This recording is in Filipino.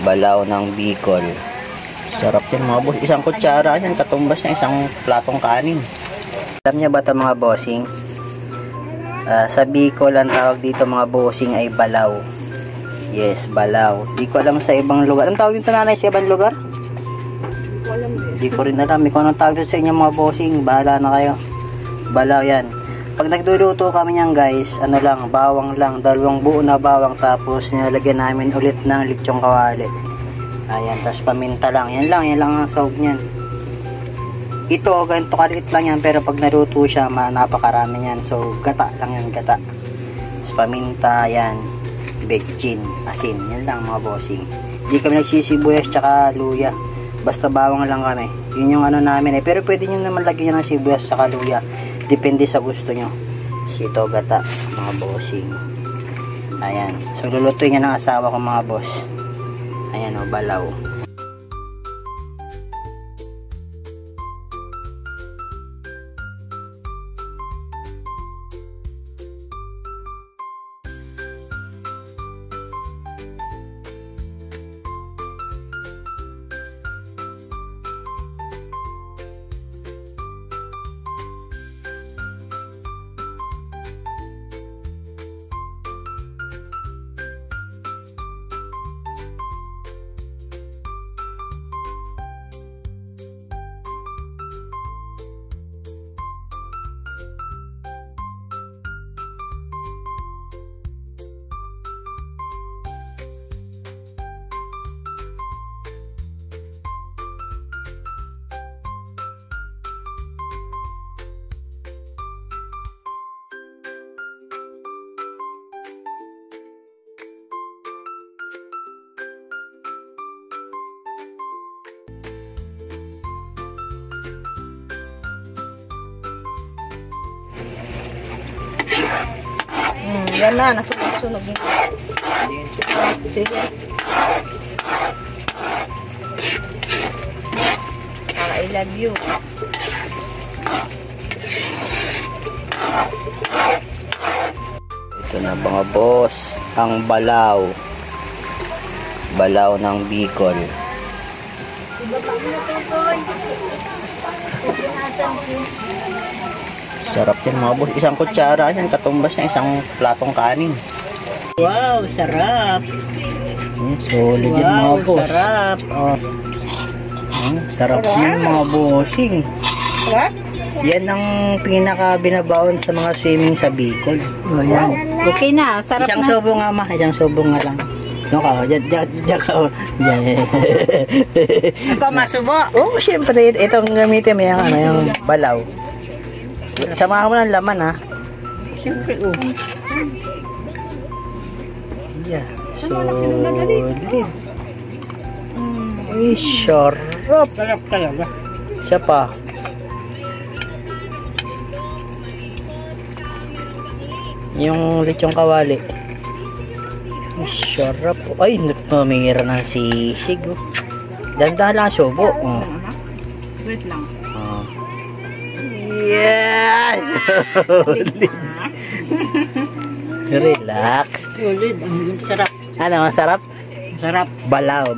Balaw ng Bicol. Sarap yan mga boss. Isang kutsara yan, katumbas na isang platong kanin. Alam niya ba ito mga bossing? Sa Bicol, ang tawag dito mga bossing ay balaw. Yes, balaw. Di ko alam sa ibang lugar. Anong tawag dito nanay sa ibang lugar? Di ko rin alam. Kung anong tawag dito sa inyo mga bossing, bahala na kayo. Balaw yan. Pag nagluluto kami niyan guys, ano lang, bawang lang, 2 buo na bawang, tapos nilalagyan namin ulit ng lechong kawali. Ayan, tapos paminta lang. Yan lang ang sahog niyan. Ito, ganito kaliit lang yan, pero pag naluto siya, napakarami yan. So, gata lang yan, gata. Tapos paminta, yan, bechin, asin. Yan lang mga bossing. Hindi kami nagsisibuyas tsaka luya. Basta bawang lang kami. Yun yung ano namin eh. Pero pwede nyo naman lagyan ng sibuyas tsaka luya. Depende sa gusto nyo. Sito, gata, mga bossing. Ayan. So, lulutuin niya ng asawa ko mga boss. Ayan o, balaw. Yan na, nasunog-sunog yun. Sige. I love you. Ito na mga boss, ang balaw. Balaw ng Bicol. Sarap yan mga boss. Isang kutsara yan, katumbas na isang platong kanin. Wow, sarap. Solid yan mga boss. Sarap. Oh. Sarap yan mga bossing. Yan ang pinaka binabaon sa mga swimming sa Bicol. Oh, yan. Okay na, sarap isang na. subo nga ma, isang subo nga lang. No ka, diyan ka. Ikaw masubo? Oh, syempre itong gamitin mo yung balaw. Samahan mo ng laman ha. Siyempre, oh. Yeah. Solid. Uy, sarap. Sarap talaga. Siya pa. Yung lechong kawali. Uy, sarap. Ay, namira ng sisig. Dandahan lang subo. Wait lang. Yes! Relax. Solid. Ang sarap. Ano, masarap? Sarap. Balaw